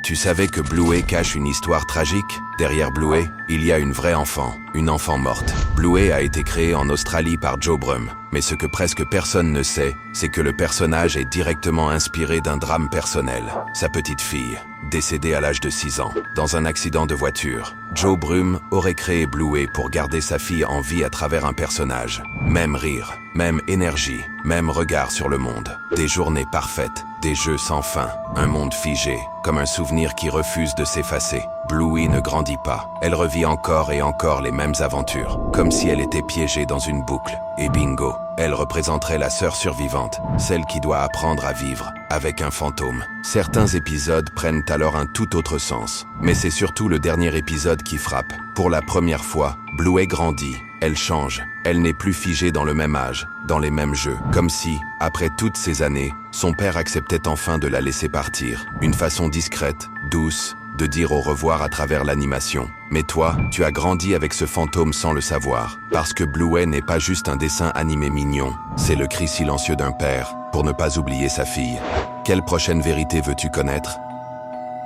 Tu savais que Bluey cache une histoire tragique? Derrière Bluey, il y a une vraie enfant, une enfant morte. Bluey a été créé en Australie par Joe Brumm, mais ce que presque personne ne sait, c'est que le personnage est directement inspiré d'un drame personnel. Sa petite fille, décédée à l'âge de 6 ans, dans un accident de voiture. Joe Brumm aurait créé Bluey pour garder sa fille en vie à travers un personnage. Même rire, même énergie, même regard sur le monde. Des journées parfaites, des jeux sans fin, un monde figé, comme un souvenir qui refuse de s'effacer. Bluey ne grandit pas. Elle revit encore et encore les mêmes aventures, comme si elle était piégée dans une boucle. Et bingo, elle représenterait la sœur survivante, celle qui doit apprendre à vivre avec un fantôme. Certains épisodes prennent alors un tout autre sens, mais c'est surtout le dernier épisode qui frappe. Pour la première fois, Bluey grandit, elle change, elle n'est plus figée dans le même âge, dans les mêmes jeux, comme si, après toutes ces années, son père acceptait enfin de la laisser partir. Une façon discrète, douce, de dire au revoir à travers l'animation. Mais toi, tu as grandi avec ce fantôme sans le savoir, parce que Bluey n'est pas juste un dessin animé mignon, c'est le cri silencieux d'un père, pour ne pas oublier sa fille. Quelle prochaine vérité veux-tu connaître?